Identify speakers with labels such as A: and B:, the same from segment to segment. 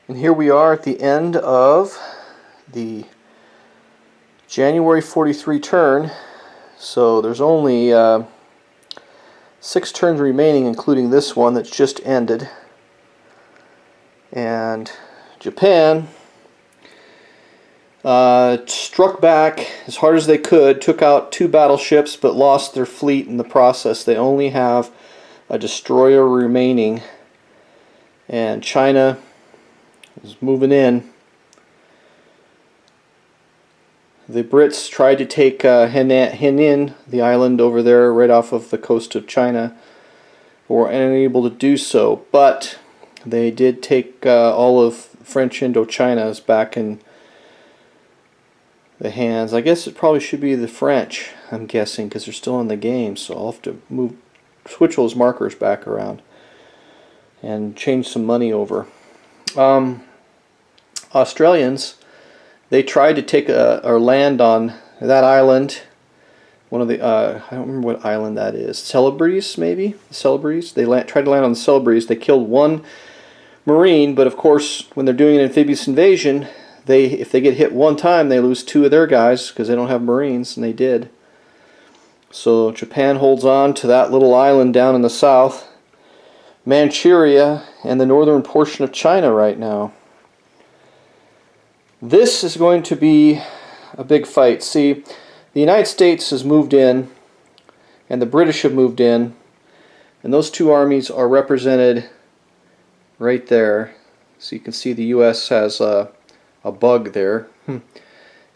A: And here we are at the end of the January 43 turn. So there's only 6 turns remaining, including this one that's just ended. And Japan struck back as hard as they could, took out 2 battleships, but lost their fleet in the process. They only have a destroyer remaining. And China is moving in. The Brits tried to take Henan, the island over there right off of the coast of China, were unable to do so, but they did take all of French Indochina back in the hands. I guess it probably should be the French, I'm guessing, because they're still in the game, so I'll have to switch those markers back around and change some money over. Australians, they tried to take or land on that island, one of the I don't remember what island that is, Celebes maybe? Celebes? They tried to land on the Celebes. They killed 1 Marine, but of course when they're doing an amphibious invasion, if they get hit 1 time, they lose 2 of their guys because they don't have Marines, and they did. So Japan holds on to that little island down in the south, Manchuria, and the northern portion of China right now. This is going to be a big fight. See, the United States has moved in, and the British have moved in, and those 2 armies are represented right there. So you can see the U.S. has a bug there.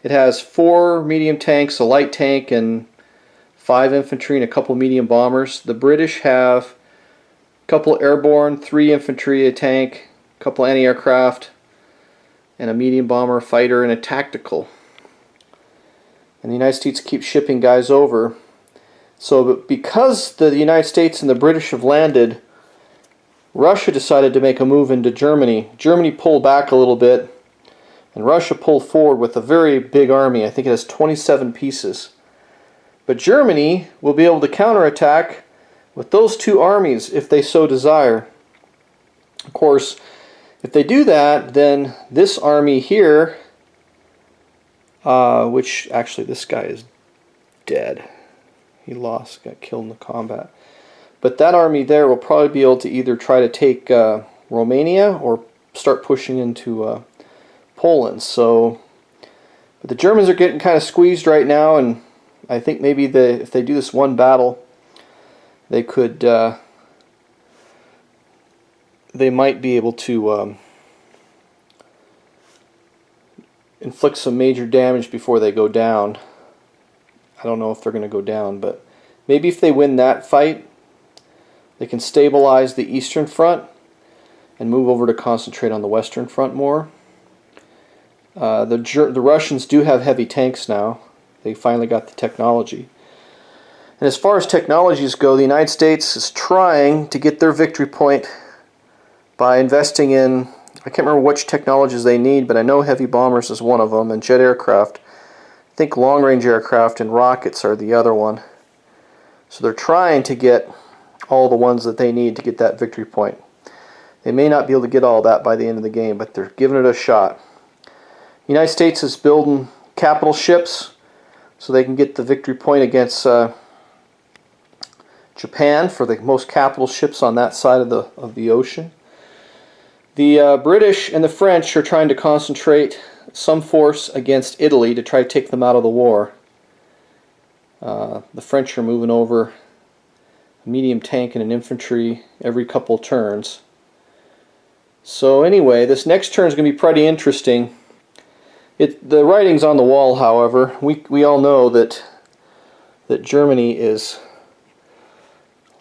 A: It has 4 medium tanks, a light tank, and 5 infantry and a couple medium bombers. The British have a couple airborne, 3 infantry, a tank, a couple anti-aircraft, and a medium bomber, fighter, and a tactical. And the United States keeps shipping guys over. So because the United States and the British have landed, Russia decided to make a move into Germany. Germany pulled back a little bit, and Russia pulled forward with a very big army. I think it has 27 pieces. But Germany will be able to counterattack with those 2 armies if they so desire. Of course, if they do that, then this army here, which actually this guy is dead. He got killed in the combat. But that army there will probably be able to either try to take Romania or start pushing into Poland. So, but the Germans are getting kind of squeezed right now, and I think maybe if they do this one battle, they could, they might be able to inflict some major damage before they go down. I don't know if they're going to go down, but maybe if they win that fight, they can stabilize the Eastern Front and move over to concentrate on the Western Front more. The Russians do have heavy tanks now. They finally got the technology. And as far as technologies go, the United States is trying to get their victory point by investing in, I can't remember which technologies they need, but I know heavy bombers is one of them, and jet aircraft. I think long-range aircraft and rockets are the other one. So they're trying to get all the ones that they need to get that victory point. They may not be able to get all that by the end of the game, but they're giving it a shot. The United States is building capital ships so they can get the victory point against Japan for the most capital ships on that side of the ocean. The British and the French are trying to concentrate some force against Italy to try to take them out of the war. The French are moving over a medium tank and an infantry every couple turns. So anyway, this next turn is going to be pretty interesting. The writing's on the wall, however. We all know that Germany is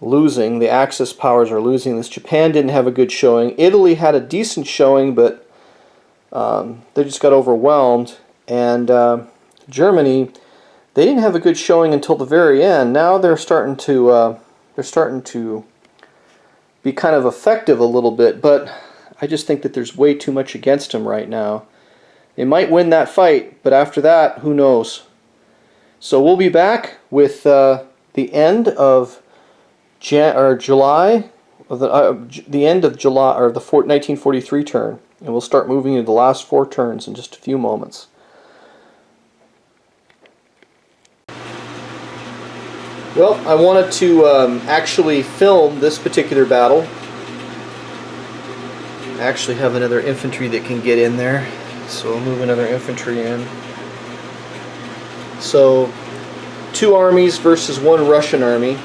A: losing. The Axis powers are losing this. Japan didn't have a good showing. Italy had a decent showing, but they just got overwhelmed. And Germany, they didn't have a good showing until the very end. Now they're starting to be kind of effective a little bit, but I just think that there's way too much against them right now. They might win that fight, but after that, who knows? So we'll be back with the end of July the end of July, or the 1943 turn, and we'll start moving into the last 4 turns in just a few moments. Well, I wanted to actually film this particular battle. I actually have another infantry that can get in there, so I'll move another infantry in. So 2 armies versus 1 Russian army.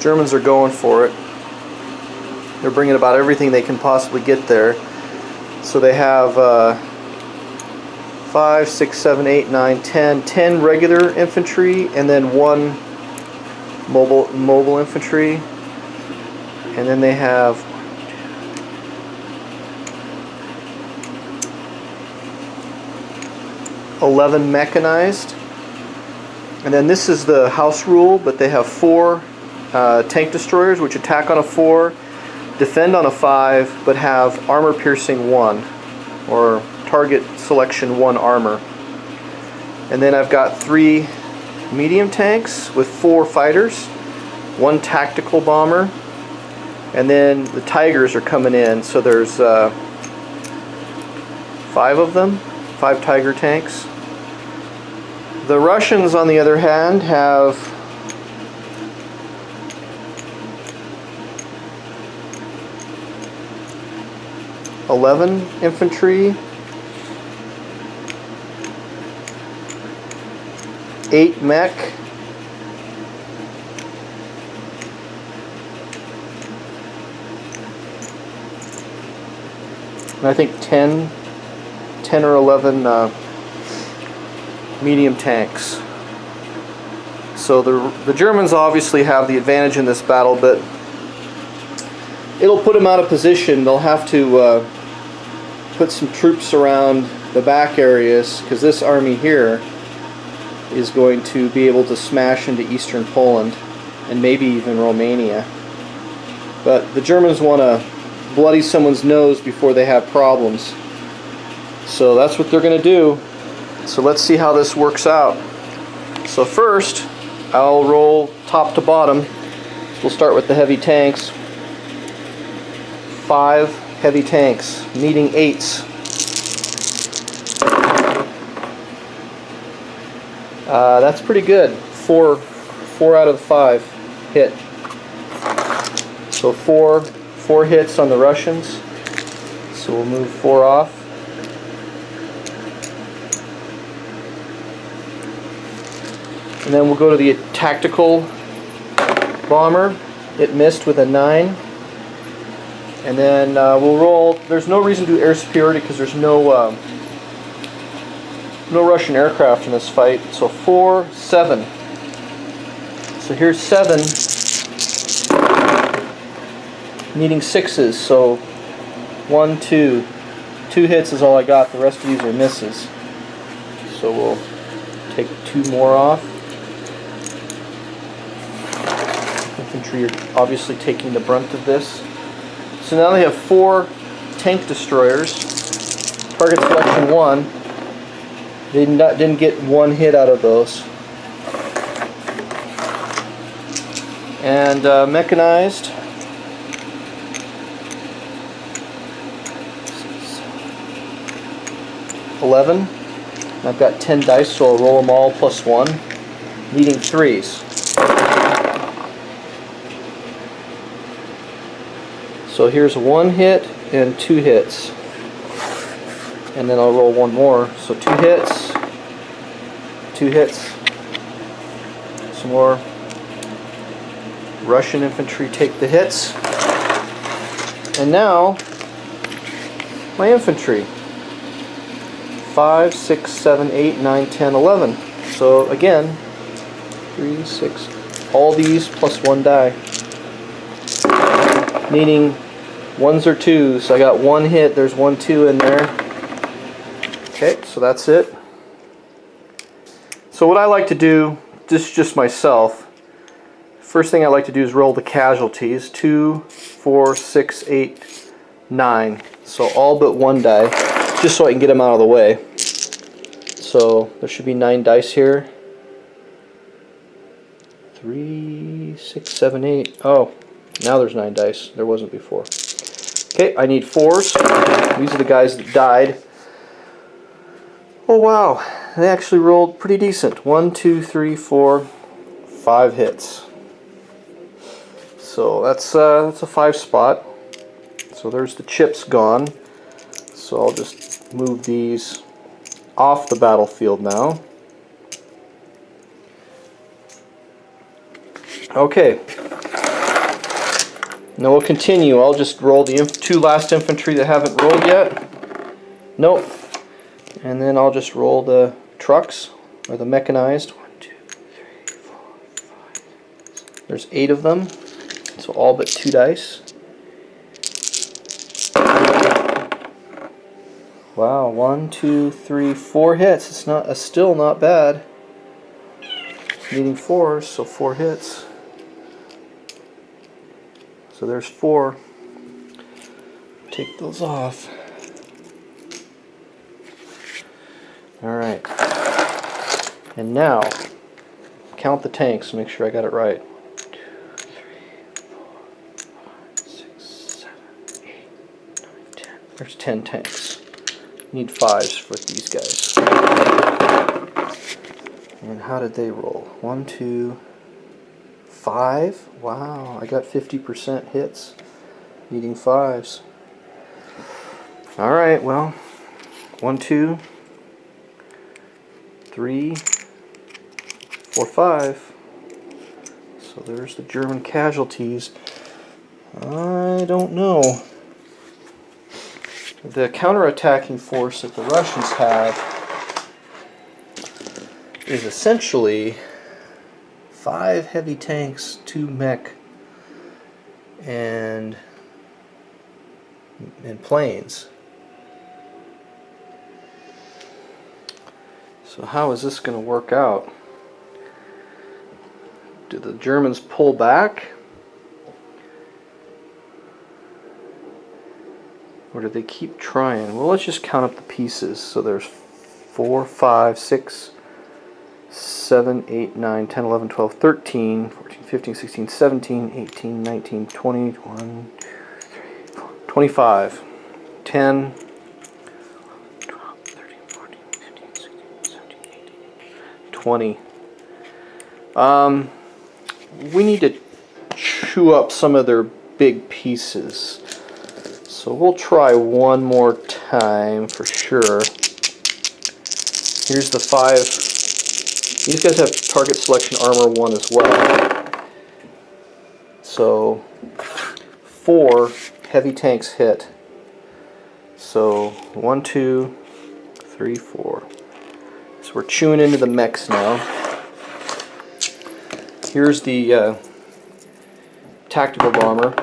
A: Germans are going for it. They're bringing about everything they can possibly get there. So they have 5, 6, 7, 8, 9, 10 regular infantry, and then 1 mobile infantry. And then they have 11 mechanized. And then this is the house rule, but they have 4 tank destroyers which attack on a 4, defend on a 5, but have armor piercing 1, or target selection 1 armor. And then I've got 3 medium tanks with 4 fighters, 1 tactical bomber, and then the Tigers are coming in, so there's 5 of them, 5 Tiger tanks. The Russians, on the other hand, have 11 infantry, 8 mech, and I think 10 or 11 medium tanks. So the Germans obviously have the advantage in this battle, but it'll put them out of position. They'll have to put some troops around the back areas, because this army here is going to be able to smash into eastern Poland and maybe even Romania. But the Germans want to bloody someone's nose before they have problems. So that's what they're going to do. So let's see how this works out. So first, I'll roll top to bottom. We'll start with the heavy tanks. 5 heavy tanks, needing 8s. That's pretty good. 4 out of the 5 hit. So 4 hits on the Russians. So we'll move 4 off. And then we'll go to the tactical bomber. It missed with a 9. And then we'll roll. There's no reason to do air superiority because there's no Russian aircraft in this fight. So 4, 7. So here's 7, needing 6s. So 1, 2. 2 hits is all I got. The rest of these are misses. So we'll take 2 more off. Infantry are obviously taking the brunt of this. So now they have 4 tank destroyers. Target selection 1. They didn't get 1 hit out of those. And mechanized. $11. I've got 10 dice, so I'll roll them all plus 1. Needing 3s. So here's 1 hit and 2 hits. And then I'll roll 1 more. So 2 hits, 2 hits. Some more Russian infantry take the hits. And now, my infantry. 5, 6, 7, 8, 9, 10, 11. So again, 3, 6, all these plus 1 die. Meaning 1s or 2s. So I got 1 hit, there's 1, 2 in there. Okay, so that's it. So what I like to do, this is just myself, first thing I like to do is roll the casualties. 2, 4, 6, 8, 9. So all but 1 die, just so I can get them out of the way. So there should be 9 dice here. 3, 6, 7, 8. Oh, Now there's 9 dice. There wasn't before. Okay, I need 4s. These are the guys that died. Oh wow, they actually rolled pretty decent. 1, 2, 3, 4, 5 hits. So that's a 5 spot. So there's the chips gone. So I'll just move these off the battlefield now. Okay. Now we'll continue. I'll just roll the 2 last infantry that haven't rolled yet. Nope. And then I'll just roll the trucks, or the mechanized. 1, 2, 3, 4, 5. There's 8 of them. So all but 2 dice. Wow, 1, 2, 3, 4 hits. It's still not bad. Needing 4s, so 4 hits. So there's 4. Take those off. Alright. And now, count the tanks, make sure I got it right. 2, 3, 4, 5, 6, 7, 8, 9, 10. There's 10 tanks. Need 5s for these guys. And how did they roll? 1, 2, 5? Wow, I got 50% hits. Needing 5s. Alright, well, 1, 2, 3, 4, 5. So there's the German casualties. I don't know. The counterattacking force that the Russians have is essentially 5 heavy tanks, 2 mech, and planes. So how is this going to work out? Do the Germans pull back? Or do they keep trying? Well, let's just count up the pieces. So there's 4, 5, 6, 7, 8, 9, 10, 11, 12, 13, 14, 15, 16, 17, 18, 19, 20, 1, 2, 3, 4, 25, 10, 12, 13, 14, 15, 16, 17, 18, 20. We need to chew up some of their big pieces. So we'll try one more time for sure. Here's the 5. These guys have target selection armor 1 as well. So 4 heavy tanks hit. So 1, 2, 3, 4. So we're chewing into the mechs now. Here's the tactical bomber.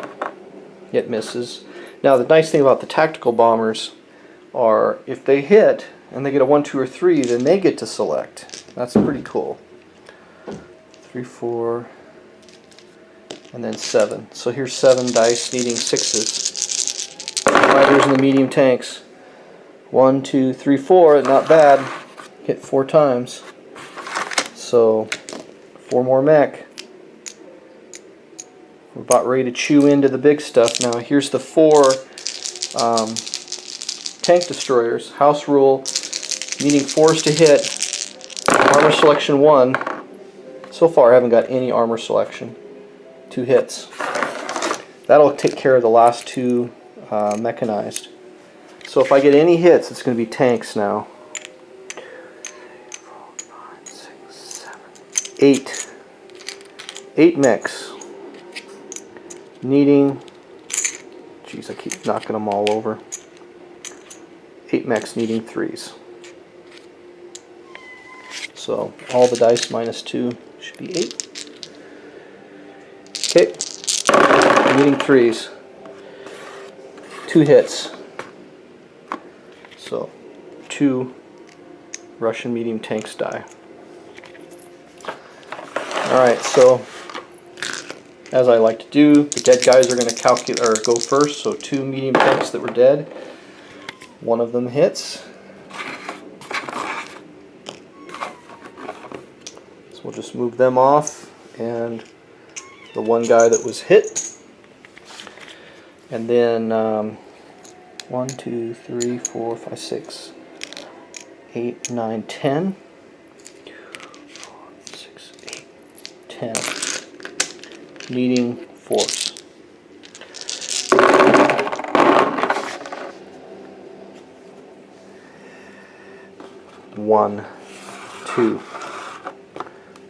A: It misses. Now the nice thing about the tactical bombers are if they hit and they get a 1, 2, or 3, then they get to select. That's pretty cool. 3, 4, and then 7. So here's 7 dice needing 6s. Fighters in the medium tanks. 1, 2, 3, 4. Not bad. Hit 4 times. So 4 more mech. We're about ready to chew into the big stuff now. Here's the 4 tank destroyers. House rule, needing 4s to hit. Armor selection 1. So far I haven't got any armor selection. 2 hits. That'll take care of the last 2 mechanized. So if I get any hits, it's going to be tanks now. 2, 3, 4, 5, 6, 7, 8. 8 mechs. Needing, geez, I keep knocking them all over. 8 mechs needing 3s. So all the dice minus 2 should be 8. Okay, needing 3s. 2 hits. So 2 Russian medium tanks die. Alright, so as I like to do, the dead guys are going to calculate or go first. So 2 medium tanks that were dead. 1 of them hits. So we'll just move them off, and the 1 guy that was hit And then 1, 2, 3, 4, 5, 6, 8, 9, 10. 6, 8, 10. Meeting force. One, two.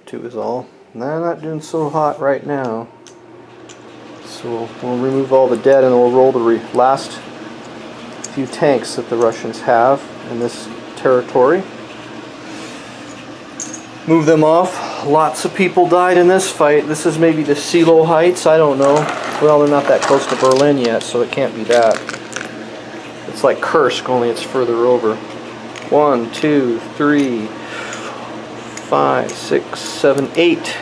A: Two is all. They're not doing so hot right now. So we'll remove all the dead and we'll roll the last few tanks that the Russians have in this territory. Move them off. Lots of people died in this fight. This is maybe the Silo Heights, I don't know. Well, they're not that close to Berlin yet, so it can't be that. It's like Kursk, only it's further over. 1, 2, 3, 5, 6, 7, 8.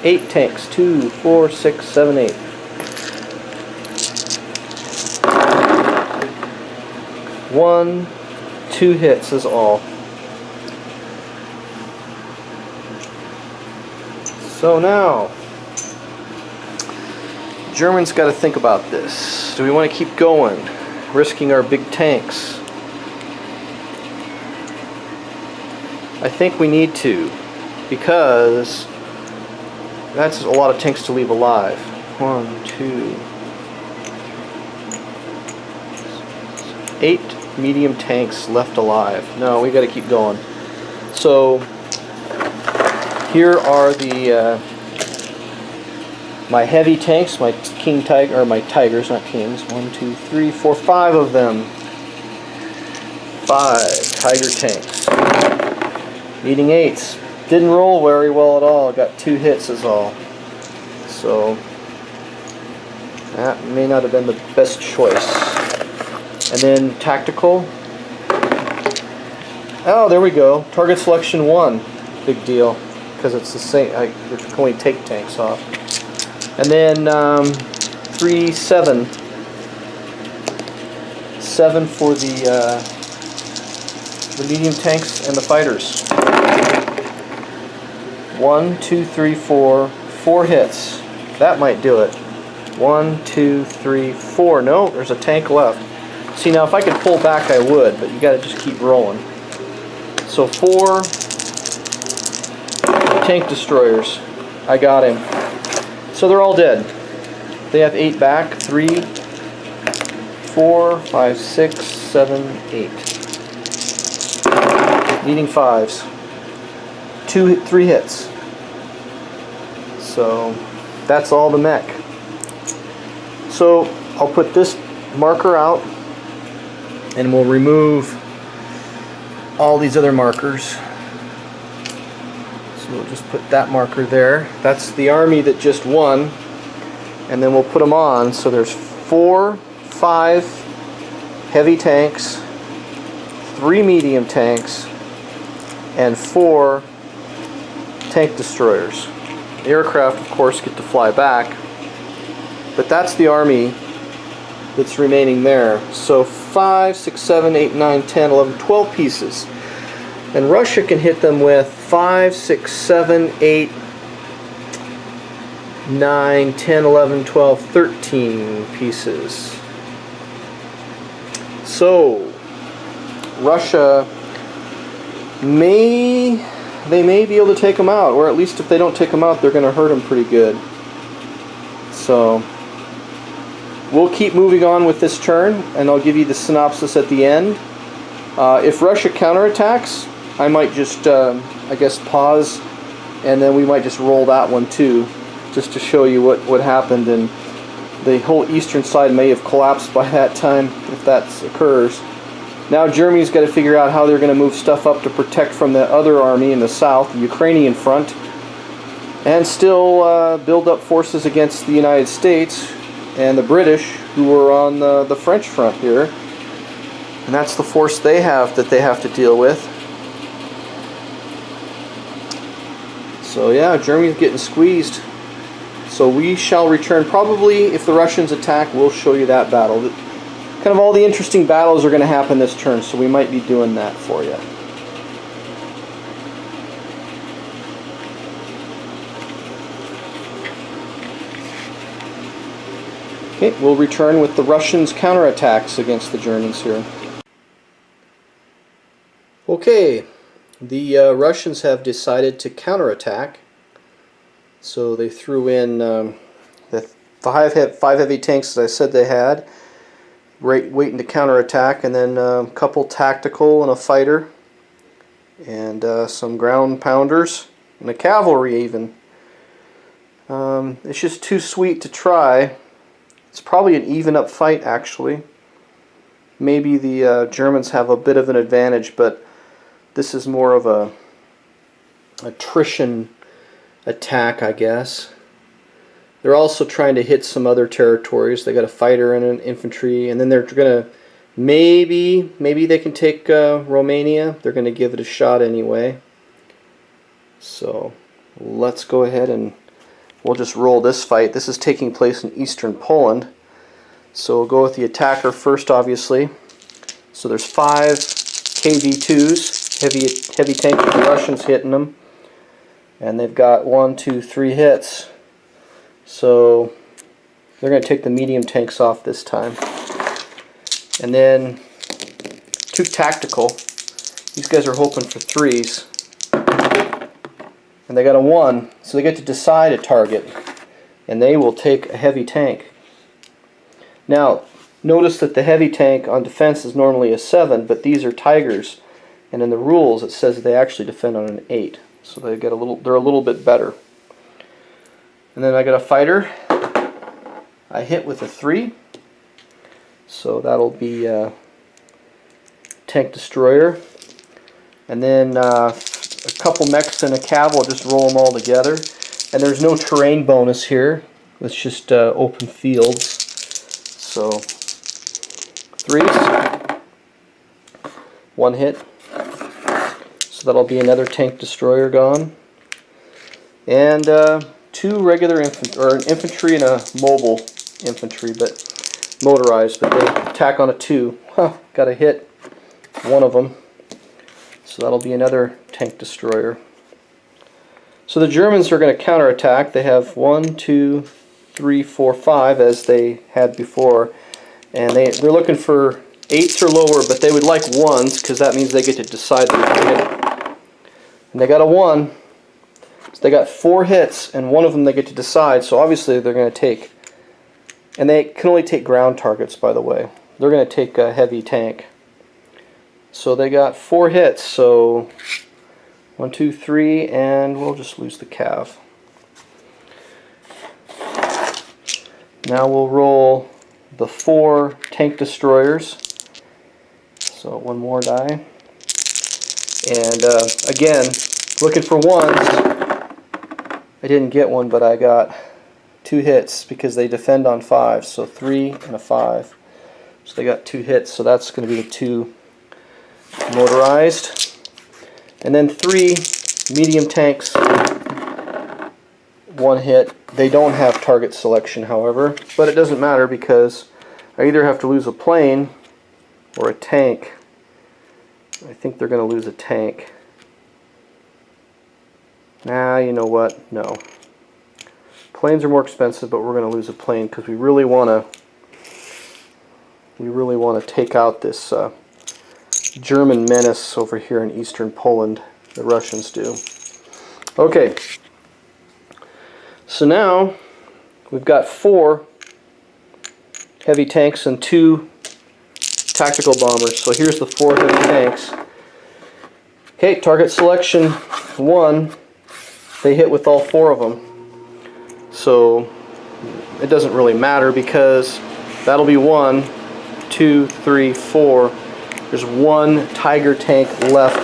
A: 8 tanks. 2, 4, 6, 7, 8. One, 2 hits is all. So now, Germans got to think about this. Do we want to keep going, risking our big tanks? I think we need to, because that's a lot of tanks to leave alive. 1, 2, 8 medium tanks left alive. No, we got to keep going. So here are the my heavy tanks, my King Tiger, or my Tigers, not Kings. 1, 2, 3, 4, 5 of them. 5 Tiger tanks. Meeting 8s. Didn't roll very well at all. Got 2 hits is all. So that may not have been the best choice. And then tactical. Oh, there we go. Target selection 1. Big deal. Because it's the same. I can only take tanks off. And then 3, 7. 7 for the medium tanks and the fighters. 1, 2, 3, 4. 4 hits. That might do it. 1, 2, 3, 4. No, there's a tank left. See, now if I could pull back I would, but you got to just keep rolling. So 4 tank destroyers. I got him. So they're all dead. They have 8 back. 3, 4, 5, 6, 7, 8. Needing 5s. 3 hits. So that's all the mech. So I'll put this marker out and we'll remove all these other markers. So we'll just put that marker there. That's the army that just won. And then we'll put them on. So there's 4, 5 heavy tanks, 3 medium tanks, and 4 tank destroyers. The aircraft, of course, get to fly back. But that's the army that's remaining there. So 5, 6, 7, 8, 9, 10, 11, 12 pieces. And Russia can hit them with 5, 6, 7, 8, 9, 10, 11, 12, 13 pieces. So Russia may be able to take them out, or at least if they don't take them out, they're going to hurt them pretty good. So we'll keep moving on with this turn, and I'll give you the synopsis at the end. If Russia counterattacks, I might just, I guess, pause, and then we might just roll that one too, just to show you what happened. And the whole eastern side may have collapsed by that time, if that occurs. Now Germany's got to figure out how they're going to move stuff up to protect from the other army in the south, the Ukrainian front, and still build up forces against the United States and the British, who are on the French front here. And that's the force they have that they have to deal with. So yeah, Germany's getting squeezed. So we shall return. Probably if the Russians attack, we'll show you that battle. Kind of all the interesting battles are going to happen this turn, so we might be doing that for you. Okay, we'll return with the Russians' counterattacks against the Germans here. Okay, the Russians have decided to counterattack. So they threw in the five heavy tanks that I said they had, waiting to counterattack, and then a couple tactical and a fighter, and some ground pounders, and a cavalry even. It's just too sweet to try. It's probably an even up fight actually. Maybe the Germans have a bit of an advantage, but this is more of a attrition attack, I guess. They're also trying to hit some other territories. They got a fighter and an infantry, and then they're gonna maybe they can take Romania. They're gonna give it a shot anyway. So let's go ahead and we'll just roll this fight. This is taking place in eastern Poland. So we'll go with the attacker first, obviously. So there's 5 KV-2s, heavy tanks with the Russians hitting them. And they've got 1, 2, 3 hits. So they're going to take the medium tanks off this time. And then 2 tactical. These guys are hoping for 3s. And they got a 1, so they get to decide a target. And they will take a heavy tank. Now, notice that the heavy tank on defense is normally a 7, but these are Tigers. And in the rules it says that they actually defend on an 8. So they're a little bit better. And then I got a fighter. I hit with a 3. So that'll be a tank destroyer. And then a couple mechs and a cav, will just roll them all together. And there's no terrain bonus here. It's just open fields. So 3s. 1 hit. So that'll be another tank destroyer gone. And 2 regular infantry and a mobile infantry, but motorized, but they attack on a 2. Got a hit one of them. So that'll be another tank destroyer. So the Germans are going to counterattack. They have 1, 2, 3, 4, 5 as they had before. And they're looking for 8s or lower, but they would like 1s because that means they get to decide the target. And they got a 1. So they got 4 hits, and 1 of them they get to decide, so obviously they're going to take. And they can only take ground targets, by the way. They're going to take a heavy tank. So they got 4 hits, so 1, 2, 3, and we'll just lose the cav. Now we'll roll the 4 tank destroyers. So 1 more die. And again, looking for 1s. I didn't get 1, but I got 2 hits because they defend on 5. So 3 and a 5. So they got 2 hits. So that's going to be the 2 motorized. And then 3 medium tanks. 1 hit. They don't have target selection, however, but it doesn't matter because I either have to lose a plane or a tank. I think they're going to lose a tank. Nah, you know what? No. Planes are more expensive, but we're going to lose a plane because we really want to take out this German menace over here in eastern Poland. The Russians do. Okay. So now we've got 4 heavy tanks and 2 tactical bombers. So here's the 4 heavy tanks. Okay, target selection 1. They hit with all 4 of them. So it doesn't really matter because that'll be 1, 2, 3, 4. There's 1 Tiger tank left.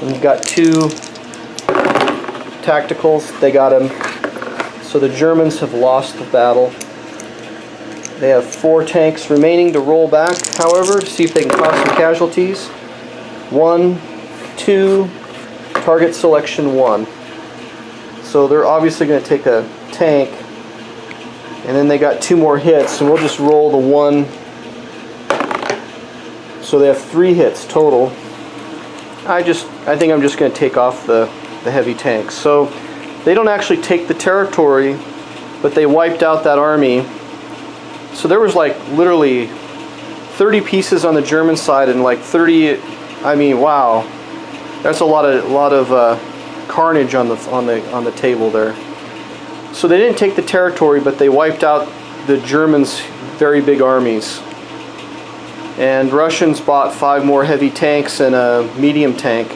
A: And we've got 2 tacticals. They got him. So the Germans have lost the battle. They have 4 tanks remaining to roll back, however, to see if they can cause some casualties. 1, 2, target selection 1. So they're obviously going to take a tank, and then they got 2 more hits, and we'll just roll the 1. So they have 3 hits total. I think I'm just going to take off the heavy tanks. So they don't actually take the territory, but they wiped out that army So there was like literally 30 pieces on the German side and like 30. I mean, wow, that's a lot of carnage on the table there. So they didn't take the territory, but they wiped out the Germans' very big armies. And Russians bought 5 more heavy tanks and a medium tank,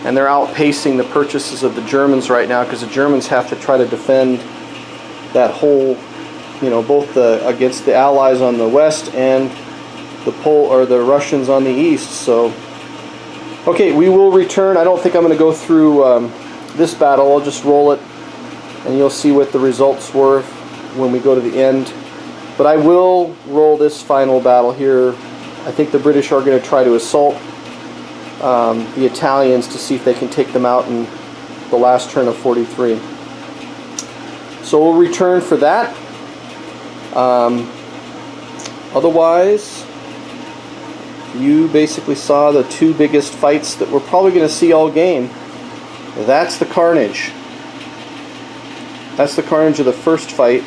A: and they're outpacing the purchases of the Germans right now because the Germans have to try to defend that whole, both against the Allies on the west and the Russians on the east. So, okay, we will return. I don't think I'm going to go through this battle. I'll just roll it, and you'll see what the results were when we go to the end. But I will roll this final battle here. I think the British are going to try to assault the Italians to see if they can take them out in the last turn of 43. So we'll return for that. Otherwise, you basically saw the 2 biggest fights that we're probably going to see all game. That's the carnage. That's the carnage of the first fight.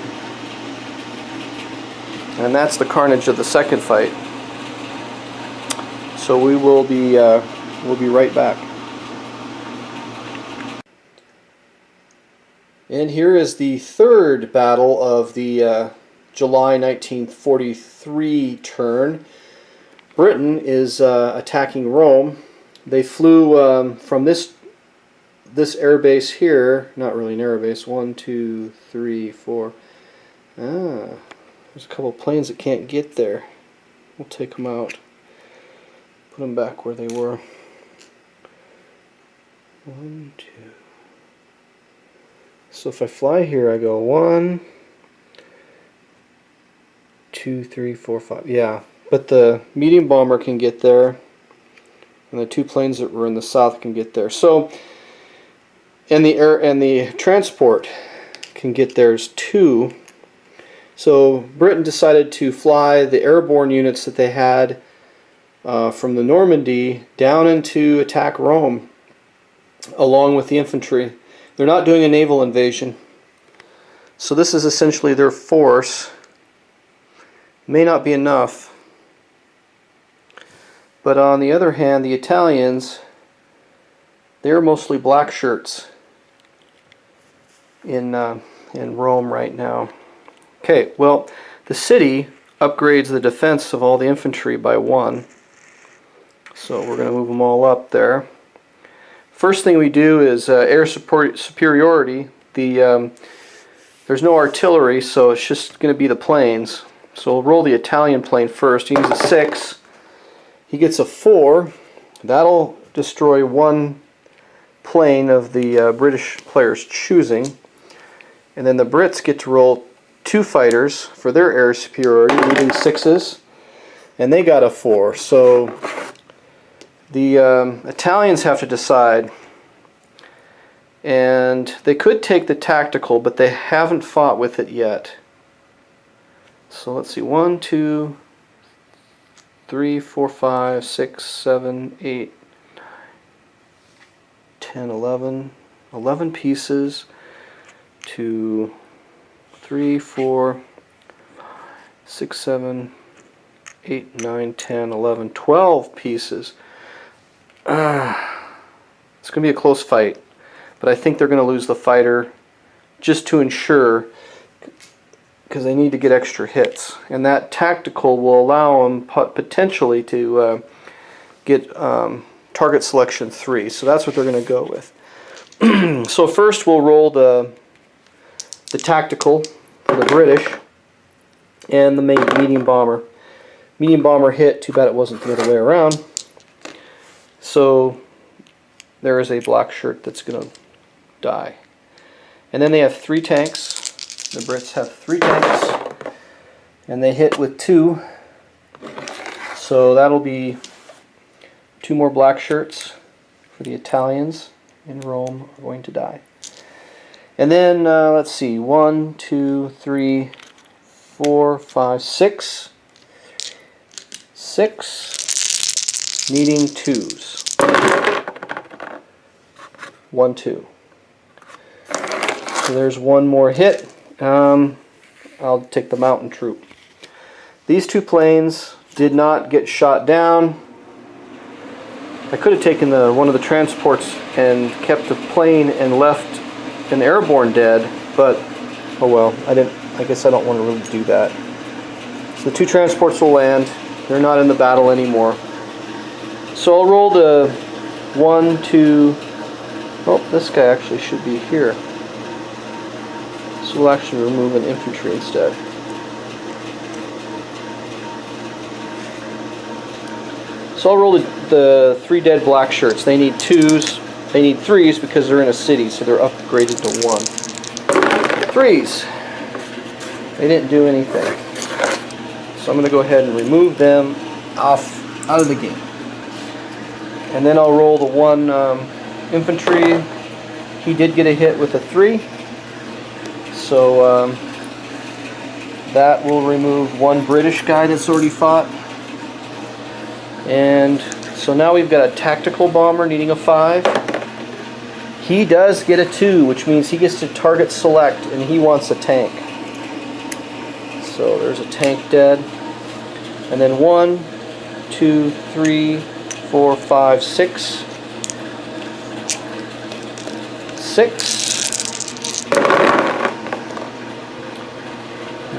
A: And that's the carnage of the second fight. So we will be we'll be right back. And here is the third battle of the July 1943 turn. Britain is attacking Rome. They flew from this air base here, not really an air base, 1, 2, 3, 4. There's a couple of planes that can't get there. We'll take them out. Put them back where they were. 1, 2. So if I fly here, I go 1, 2, 3, 4, 5. Yeah, but the medium bomber can get there, and the 2 planes that were in the south can get there. So, and the transport can get theirs too. So Britain decided to fly the airborne units that they had from the Normandy down into attack Rome along with the infantry. They're not doing a naval invasion. So this is essentially their force. May not be enough. But on the other hand, the Italians, they're mostly black shirts in Rome right now. Okay, well, the city upgrades the defense of all the infantry by 1. So we're going to move them all up there. First thing we do is air superiority. There's no artillery, so it's just going to be the planes. So we'll roll the Italian plane first. He needs a 6. He gets a 4. That'll destroy 1 plane of the British player's choosing. And then the Brits get to roll 2 fighters for their air superiority, leaving 6s. And they got a 4. So the Italians have to decide. And they could take the tactical, but they haven't fought with it yet. So let's see, 1, 2, 3, 4, 5, 6, 7, 8, 10, 11. 11 pieces. 2, 3, 4, 6, 7, 8, 9, 10, 11, 12 pieces. It's going to be a close fight, but I think they're going to lose the fighter just to ensure, because they need to get extra hits. And that tactical will allow them potentially to get target selection 3. So that's what they're going to go with. So first we'll roll the tactical for the British and the medium bomber. Medium bomber hit, too bad it wasn't the other way around. So there is a black shirt that's going to die. And then they have 3 tanks. The Brits have 3 tanks. And they hit with 2. So that'll be 2 more black shirts for the Italians in Rome are going to die. And then, let's see, 1, 2, 3, 4, 5, 6. 6, needing 2s. 1, 2. So there's 1 more hit. I'll take the mountain troop. These two planes did not get shot down. I could have taken one of the transports and kept the plane and left an airborne dead, but oh well, I guess I don't want to really do that. So the two transports will land. They're not in the battle anymore. So I'll roll the 1, 2. Oh, this guy actually should be here. So we'll actually remove an infantry instead. So I'll roll the 3 dead black shirts. They need 2s. They need 3s because they're in a city, so they're upgraded to 1. 3s. They didn't do anything. So I'm going to go ahead and remove them out of the game. And then I'll roll the 1 infantry. He did get a hit with a 3. So that will remove 1 British guy that's already fought. And so now we've got a tactical bomber needing a 5. He does get a 2, which means he gets to target select, and he wants a tank. So there's a tank dead. And then 1, 2, 3, 4, 5, 6. 6.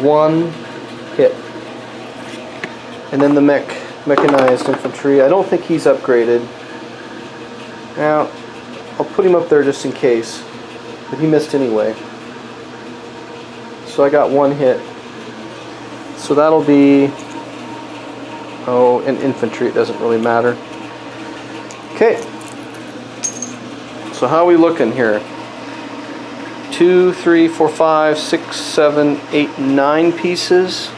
A: 1 hit. And then the mechanized infantry. I don't think he's upgraded. Now, I'll put him up there just in case. But he missed anyway. So I got 1 hit. So that'll be... oh, in infantry, it doesn't really matter. Okay. So how are we looking here? 2, 3, 4, 5, 6, 7, 8, 9 pieces.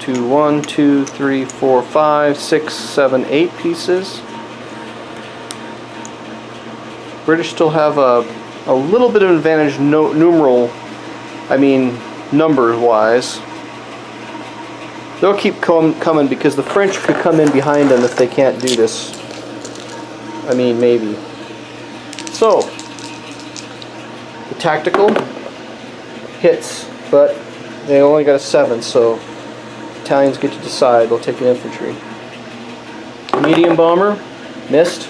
A: 2, 1, 2, 3, 4, 5, 6, 7, 8 pieces. British still have a little bit of advantage numbers wise. They'll keep coming because the French could come in behind them if they can't do this. I mean, maybe. So, the tactical hits, but they only got a 7, so Italians get to decide. They'll take an infantry. Medium bomber, missed.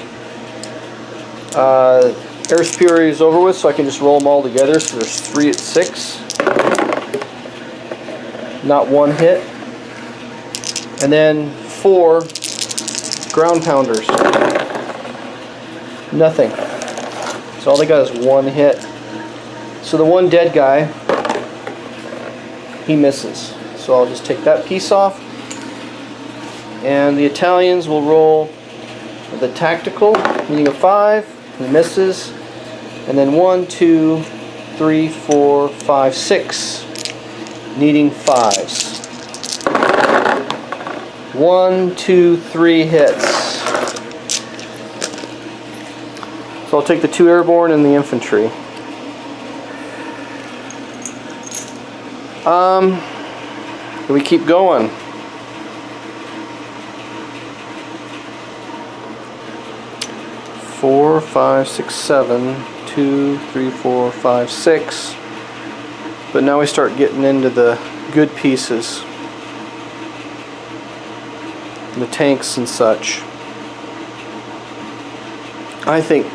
A: Air superiority is over with, so I can just roll them all together. So there's 3 at 6. Not 1 hit. And then 4 ground pounders. Nothing. So all they got is 1 hit. So the 1 dead guy, he misses. So I'll just take that piece off. And the Italians will roll the tactical, needing a 5. He misses. And then 1, 2, 3, 4, 5, 6. Needing 5s. 1, 2, 3 hits. So I'll take the 2 airborne and the infantry. We keep going. Four, 5, 6, 7, 2, 3, 4, 5, 6. But now we start getting into the good pieces. The tanks and such. I think,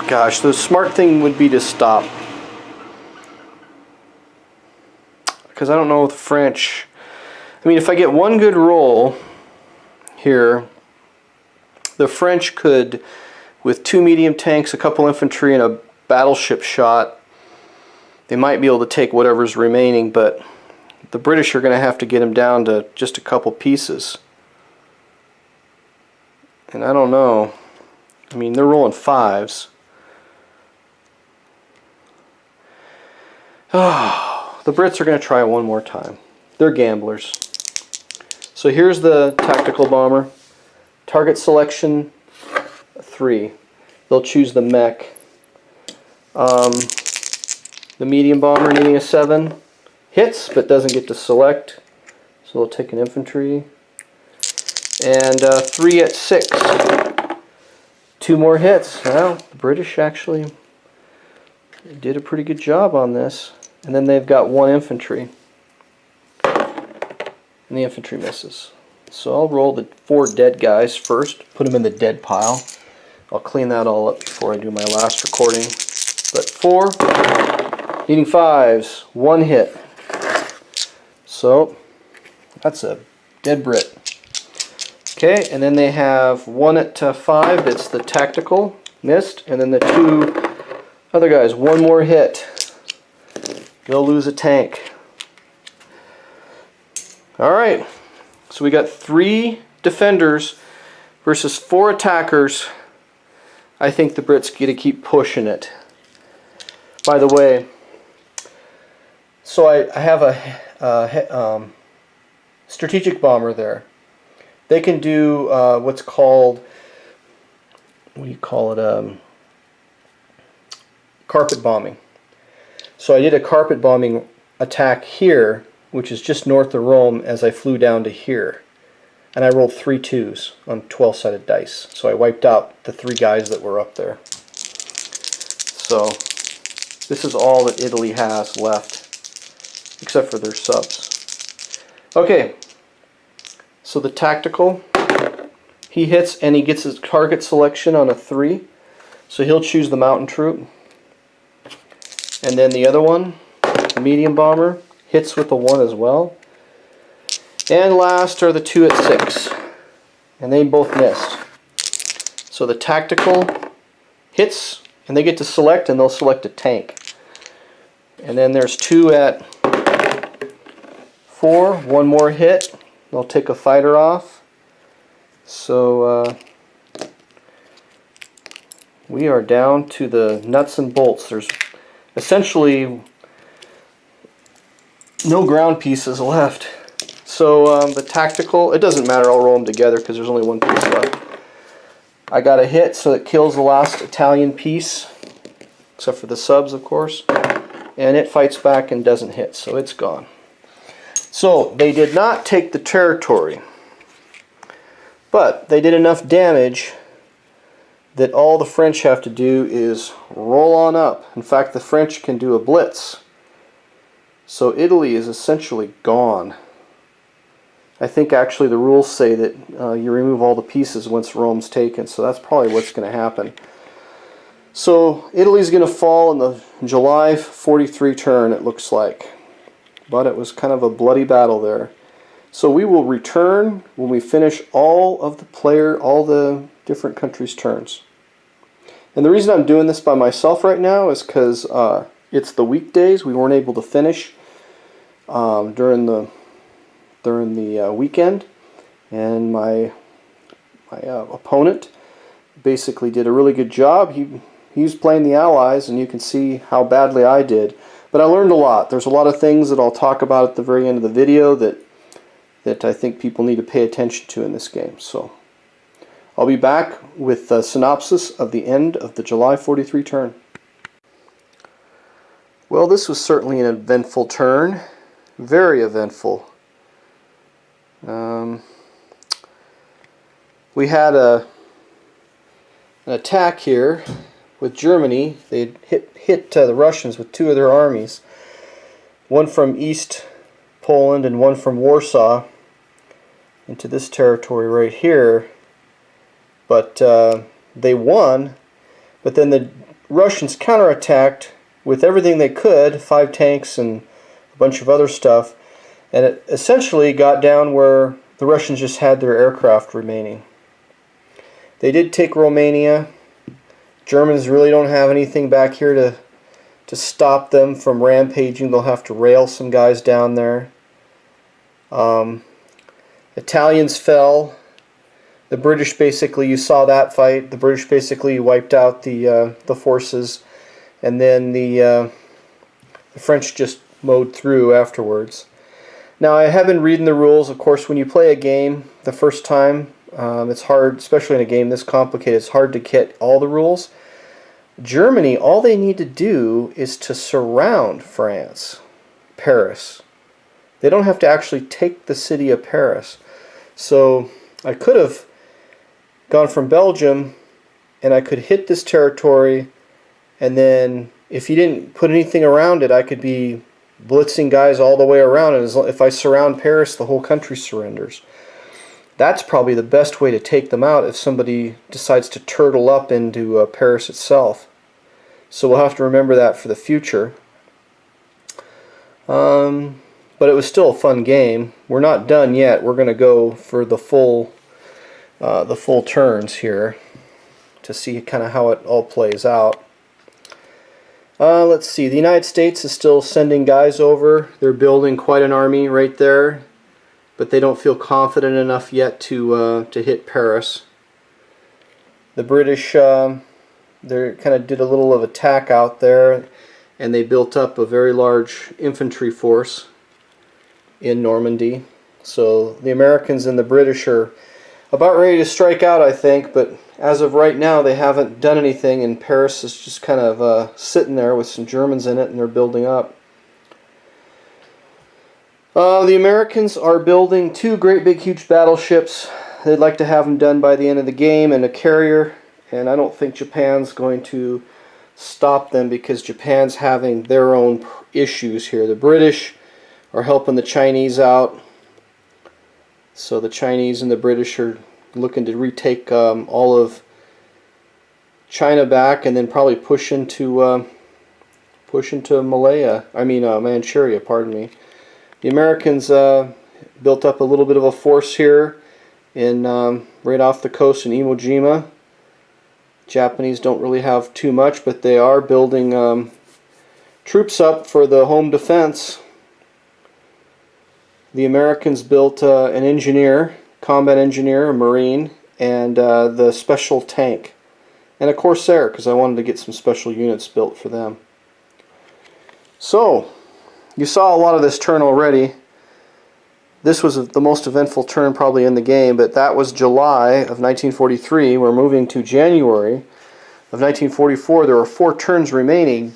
A: gosh, the smart thing would be to stop. Because I don't know with the French. I mean, if I get 1 good roll here, the French could, with 2 medium tanks, a couple infantry, and a battleship shot, they might be able to take whatever's remaining, but the British are going to have to get them down to just a couple pieces. And I don't know. I mean, they're rolling 5s. Oh, the Brits are going to try it one more time. They're gamblers. So here's the tactical bomber. Target selection 3. They'll choose the mech. The medium bomber needing a 7. Hits, but doesn't get to select. So they'll take an infantry. And 3 at 6. 2 more hits. Well, the British actually did a pretty good job on this. And then they've got 1 infantry. and the infantry misses. So I'll roll the 4 dead guys first, put them in the dead pile. I'll clean that all up before I do my last recording. But 4, needing 5s, 1 hit. So that's a dead Brit. Okay, and then they have 1 at 5, that's the tactical, missed, and then the 2 other guys, 1 more hit. They'll lose a tank. Alright, so we got 3 defenders versus 4 attackers. I think the Brits get to keep pushing it. By the way, so I have a strategic bomber there. They can do what's called, what do you call it, carpet bombing. So I did a carpet bombing attack here, which is just north of Rome, as I flew down to here. And I rolled 3 2s on 12-sided dice. So I wiped out the 3 guys that were up there. So this is all that Italy has left, except for their subs. Okay, so the tactical, he hits and he gets his target selection on a 3. So he'll choose the mountain troop. And then the other one, the medium bomber, hits with a 1 as well. And last are the 2 at 6. And they both missed. So the tactical hits, and they get to select, and they'll select a tank. And then there's 2 at 4, 1 more hit. They'll take a fighter off. So we are down to the nuts and bolts. There's essentially no ground pieces left. So the tactical, it doesn't matter, I'll roll them together because there's only 1 piece left. I got a hit, so it kills the last Italian piece, except for the subs, of course. And it fights back and doesn't hit, so it's gone. So they did not take the territory, but they did enough damage that all the French have to do is roll on up. In fact, the French can do a blitz. So Italy is essentially gone. I think actually the rules say that you remove all the pieces once Rome's taken, so that's probably what's going to happen. So Italy's going to fall in the July 43 turn, it looks like. But it was kind of a bloody battle there. So we will return when we finish all the different countries' turns. And the reason I'm doing this by myself right now is because it's the weekdays. We weren't able to finish during the weekend, and my opponent basically did a really good job. He was playing the Allies, and you can see how badly I did. But I learned a lot. There's a lot of things that I'll talk about at the very end of the video that I think people need to pay attention to in this game. So I'll be back with a synopsis of the end of the July 43 turn. Well, this was certainly an eventful turn. Very eventful. We had an attack here with Germany. They hit the Russians with 2 of their armies. One from East Poland and one from Warsaw into this territory right here. But they won. But then the Russians counterattacked with everything they could, 5 tanks and a bunch of other stuff. And it essentially got down where the Russians just had their aircraft remaining. They did take Romania. Germans really don't have anything back here to stop them from rampaging. They'll have to rail some guys down there. Italians fell. The British basically, you saw that fight. The British basically wiped out the forces, and then the French just mowed through afterwards. Now, I have been reading the rules. Of course, when you play a game the first time, it's hard, especially in a game this complicated, it's hard to get all the rules. Germany, all they need to do is to surround France, Paris. They don't have to actually take the city of Paris. So I could have gone from Belgium and I could hit this territory, and then if you didn't put anything around it, I could be blitzing guys all the way around, and if I surround Paris, the whole country surrenders. That's probably the best way to take them out if somebody decides to turtle up into Paris itself. So we'll have to remember that for the future. But it was still a fun game. We're not done yet. We're going to go for the full turns here to see kind of how it all plays out. Let's see. The United States is still sending guys over. They're building quite an army right there, but they don't feel confident enough yet to hit Paris. The British, they kind of did a little of attack out there, and they built up a very large infantry force in Normandy. So the Americans and the British are about ready to strike out, I think, but as of right now they haven't done anything, and Paris is just kind of sitting there with some Germans in it, and they're building up. The Americans are building 2 great big huge battleships. They'd like to have them done by the end of the game, and a carrier, and I don't think Japan's going to stop them because Japan's having their own issues here. The British are helping the Chinese out, so the Chinese and the British are looking to retake all of China back, and then probably push into Manchuria. Pardon me. The Americans built up a little bit of a force here in right off the coast in Iwo Jima. Japanese don't really have too much, but they are building troops up for the home defense. The Americans built an engineer, combat engineer, a Marine, and the special tank, and a Corsair, because I wanted to get some special units built for them. So, you saw a lot of this turn already. This was the most eventful turn probably in the game, but that was July of 1943. We're moving to January of 1944. There are 4 turns remaining.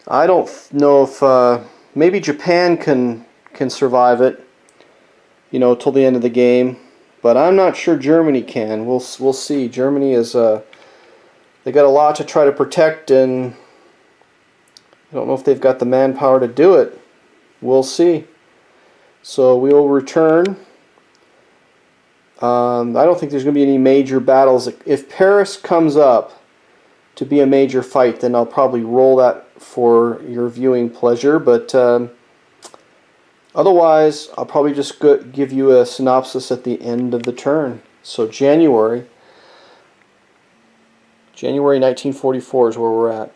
A: I don't know if maybe Japan can survive it, you know, till the end of the game, but I'm not sure Germany can. We'll see. Germany is they got a lot to try to protect, and I don't know if they've got the manpower to do it. We'll see. So we will return. I don't think there's going to be any major battles. If Paris comes up to be a major fight, then I'll probably roll that for your viewing pleasure, but otherwise I'll probably just give you a synopsis at the end of the turn. So January 1944 is where we're at.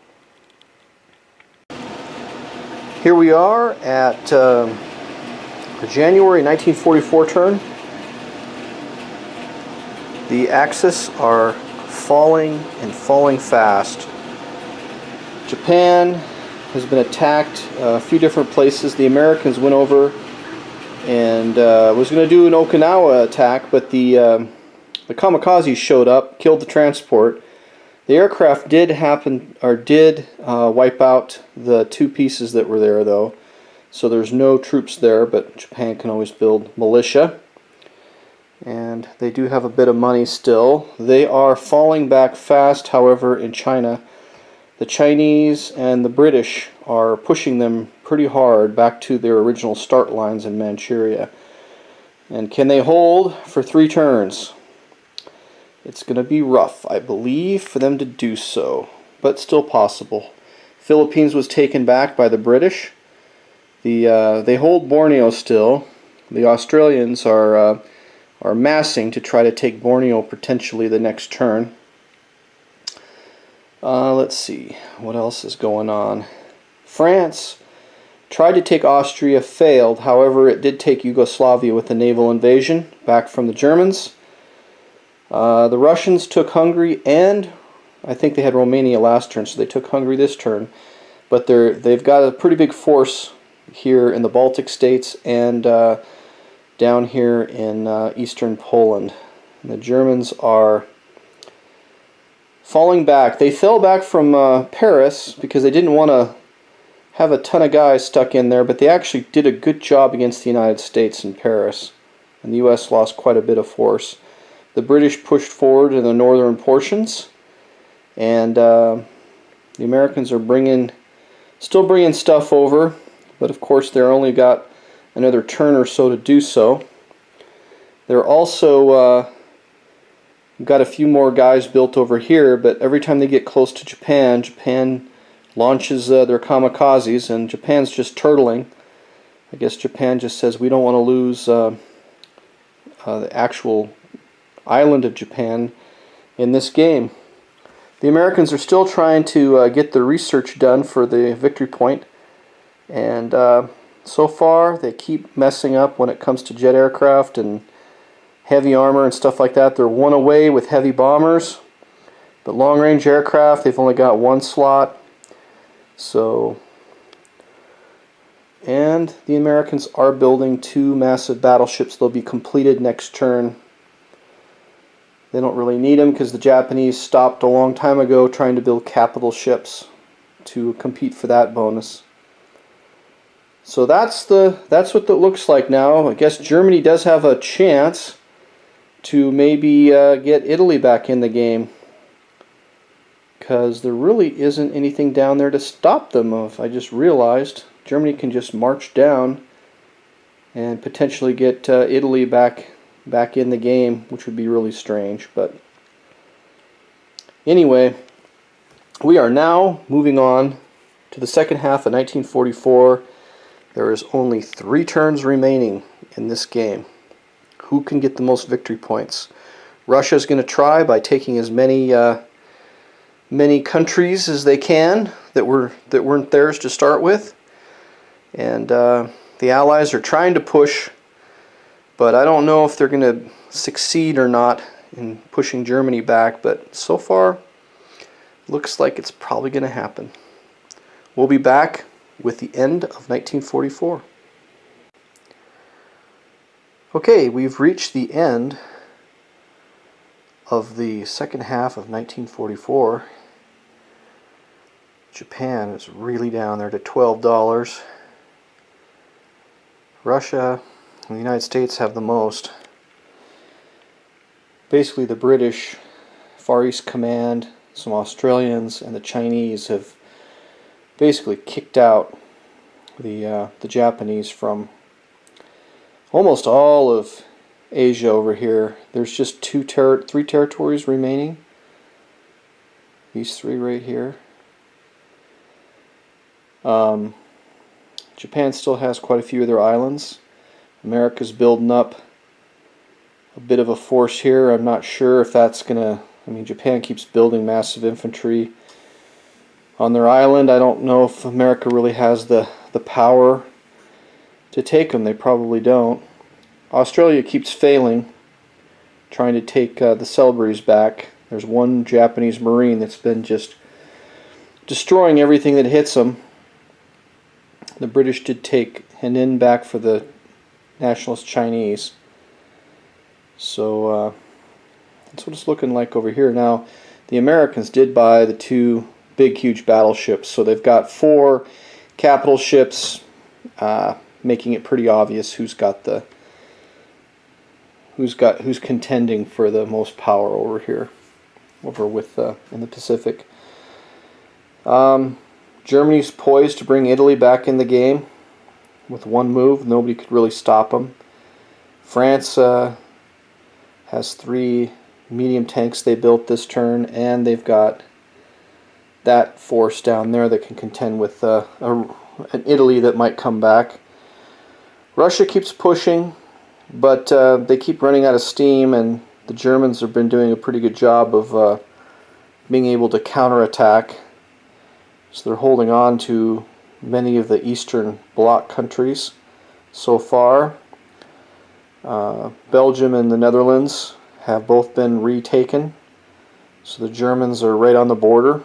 A: Here we are at the January 1944 turn. The Axis are falling and falling fast. Japan has been attacked a few different places. The Americans went over and was going to do an Okinawa attack, but the kamikazes showed up, killed the transport. The aircraft did wipe out the 2 pieces that were there, though. So there's no troops there, but Japan can always build militia. And they do have a bit of money still. They are falling back fast, however, in China. The Chinese and the British are pushing them pretty hard back to their original start lines in Manchuria. And can they hold for 3 turns? It's going to be rough, I believe, for them to do so, but still possible. Philippines was taken back by the British. They hold Borneo still. The Australians are massing to try to take Borneo potentially the next turn. Let's see, what else is going on? France tried to take Austria, failed. However, it did take Yugoslavia with a naval invasion back from the Germans. The Russians took Hungary, and I think they had Romania last turn, so they took Hungary this turn. But they've got a pretty big force here in the Baltic states and down here in eastern Poland. And the Germans are falling back. They fell back from Paris because they didn't want to have a ton of guys stuck in there, but they actually did a good job against the United States in Paris. And the U.S. lost quite a bit of force. The British pushed forward in the northern portions, and the Americans are still bringing stuff over, but of course they're only got another turn or so to do so. They're also got a few more guys built over here, but every time they get close to Japan, Japan launches their kamikazes, and Japan's just turtling. I guess Japan just says we don't want to lose the actual island of Japan in this game. The Americans are still trying to get the research done for the victory point, and so far they keep messing up when it comes to jet aircraft and heavy armor and stuff like that. They're one away with heavy bombers, but long-range aircraft, they've only got one slot. So, and the Americans are building 2 massive battleships. They'll be completed next turn. They don't really need them because the Japanese stopped a long time ago trying to build capital ships to compete for that bonus. So that's what it looks like now. I guess Germany does have a chance to maybe get Italy back in the game, because there really isn't anything down there to stop them. I just realized Germany can just march down and potentially get Italy back in the game, which would be really strange. But anyway, we are now moving on to the second half of 1944. There is only 3 turns remaining in this game. Who can get the most victory points? Russia's going to try by taking as many countries as they can that weren't theirs to start with, and the Allies are trying to push, but I don't know if they're going to succeed or not in pushing Germany back. But so far, looks like it's probably going to happen. We'll be back with the end of 1944. Okay, we've reached the end of the second half of 1944. Japan is really down there to $12. Russia and the United States have the most. Basically, the British, Far East Command, some Australians, and the Chinese have basically kicked out the Japanese from almost all of Asia over here. There's just 3 territories remaining. These 3 right here. Japan still has quite a few of their islands. America's building up a bit of a force here. I'm not sure if that's gonna... I mean, Japan keeps building massive infantry on their island. I don't know if America really has the power to take them. They probably don't. Australia keeps failing, trying to take the Celebrities back. There's one Japanese Marine that's been just destroying everything that hits them. The British did take Henin back for the nationalist Chinese. So that's what it's looking like over here. Now, the Americans did buy the 2 big, huge battleships. So they've got 4 capital ships, making it pretty obvious who's contending for the most power over here, over with in the Pacific. Germany's poised to bring Italy back in the game with one move. Nobody could really stop them. France has 3 medium tanks they built this turn, and they've got that force down there that can contend with an Italy that might come back. Russia keeps pushing, but they keep running out of steam, and the Germans have been doing a pretty good job of being able to counterattack. So they're holding on to many of the Eastern Bloc countries so far. Belgium and the Netherlands have both been retaken, so the Germans are right on the border.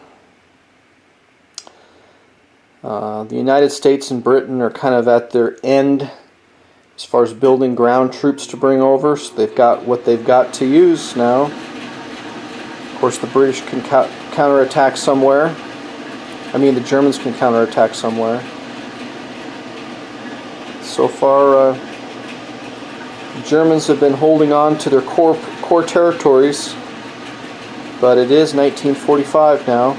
A: The United States and Britain are kind of at their end as far as building ground troops to bring over, so they've got what they've got to use now. Of course, the British can counterattack somewhere. I mean, the Germans can counterattack somewhere. So far, the Germans have been holding on to their core territories, but it is 1945 now,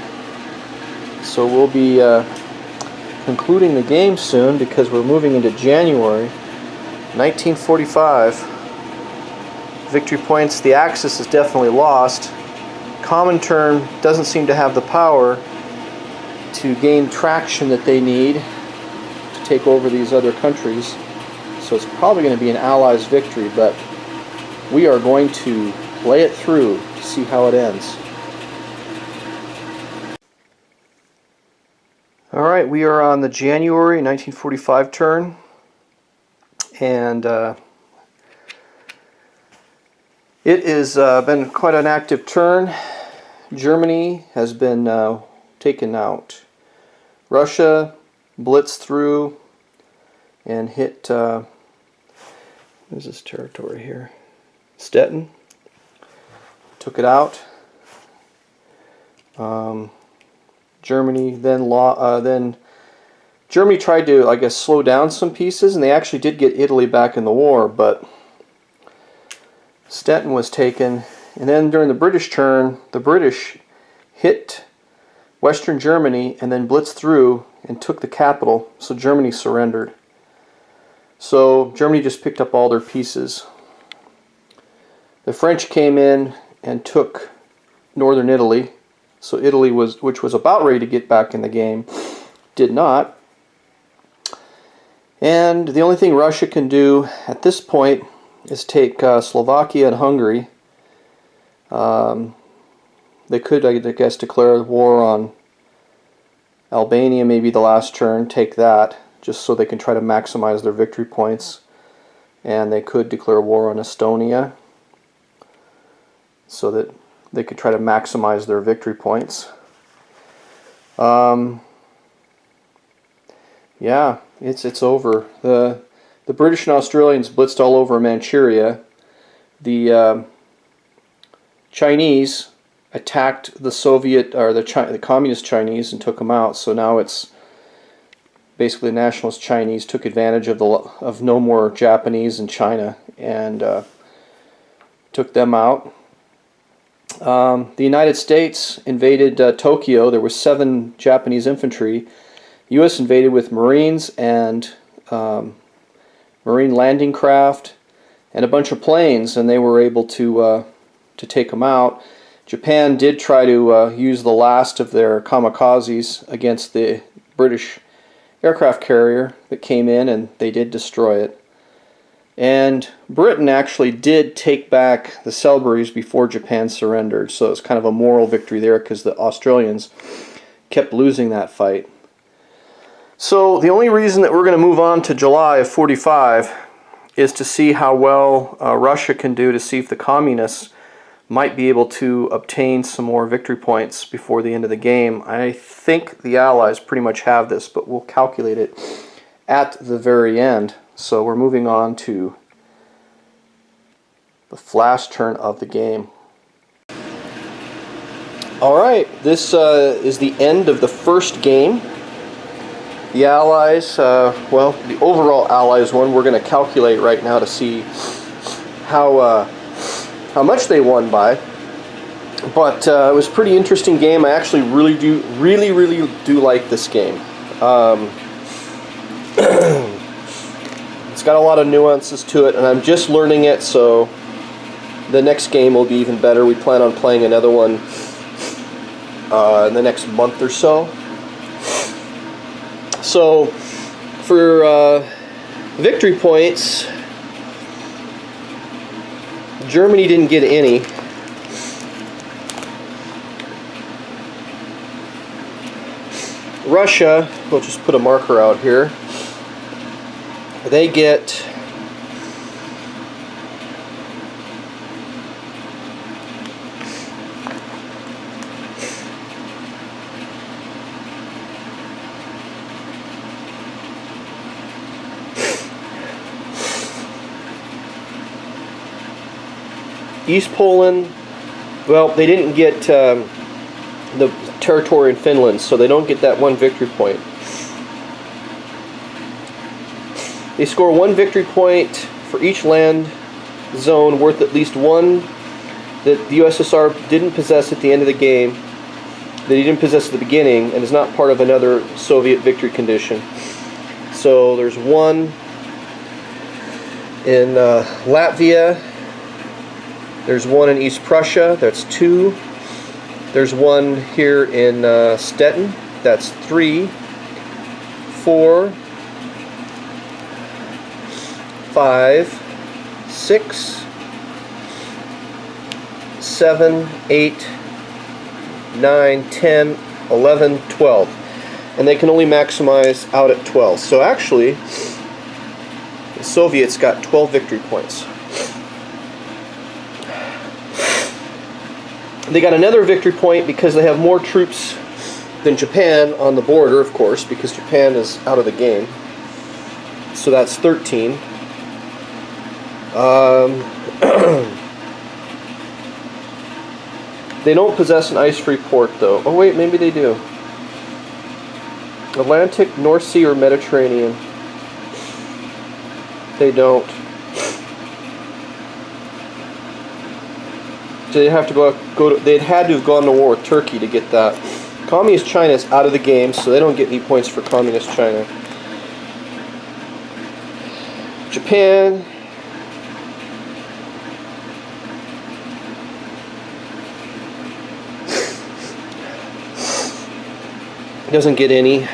A: so we'll be concluding the game soon because we're moving into January 1945. Victory points, the Axis is definitely lost. Comintern doesn't seem to have the power to gain traction that they need to take over these other countries. So it's probably going to be an Allies victory, but we are going to play it through to see how it ends. Alright, we are on the January 1945 turn, and it has been quite an active turn. Germany has been taken out. Russia blitzed through and hit, where's this territory here? Stettin. Took it out. Germany then Germany tried to, I guess, slow down some pieces, and they actually did get Italy back in the war, but Stettin was taken. And then during the British turn, the British hit Western Germany and then blitzed through and took the capital, so Germany surrendered. So Germany just picked up all their pieces. The French came in and took northern Italy. So Italy, which was about ready to get back in the game, did not. And the only thing Russia can do at this point is take Slovakia and Hungary. They could, I guess, declare war on Albania maybe the last turn, take that, just so they can try to maximize their victory points. And they could declare war on Estonia, so that they could try to maximize their victory points. Yeah, it's over. The British and Australians blitzed all over Manchuria. The Chinese attacked the Soviet or the Communist Chinese and took them out. So now it's basically the nationalist Chinese took advantage of no more Japanese in China and took them out. The United States invaded Tokyo. There were 7 Japanese infantry. The U.S. invaded with Marines and Marine landing craft and a bunch of planes, and they were able to take them out. Japan did try to use the last of their kamikazes against the British aircraft carrier that came in, and they did destroy it. And Britain actually did take back the Salisbury's before Japan surrendered, so it's kind of a moral victory there because the Australians kept losing that fight. So the only reason that we're going to move on to July of 45 is to see how well Russia can do, to see if the communists might be able to obtain some more victory points before the end of the game. I think the Allies pretty much have this, but we'll calculate it at the very end. So we're moving on to the last turn of the game. Alright, this is the end of the first game. The Allies, well, the overall Allies one, we're going to calculate right now to see how much they won by. But it was a pretty interesting game. I actually really do like this game. It's got a lot of nuances to it, and I'm just learning it, so the next game will be even better. We plan on playing another one in the next month or so. So, for victory points, Germany didn't get any. Russia, we'll just put a marker out here. They get East Poland. Well, they didn't get the territory in Finland, so they don't get that one victory point. They score 1 victory point for each land zone worth at least 1 that the USSR didn't possess at the end of the game. that he didn't possess at the beginning and is not part of another Soviet victory condition. So there's one in Latvia, there's one in East Prussia, that's 2. There's one here in Stettin, that's 3, 4, 5, 6, 7, 8, 9, 10, 11, 12. And they can only maximize out at 12. So actually, the Soviets got 12 victory points. They got another victory point because they have more troops than Japan on the border, of course, because Japan is out of the game. So that's 13. They don't possess an ice-free port, though. Oh, wait, maybe they do. Atlantic, North Sea, or Mediterranean? They don't. So they'd have to they'd had to have gone to war with Turkey to get that. Communist China is out of the game, so they don't get any points for Communist China. Japan. Doesn't get any.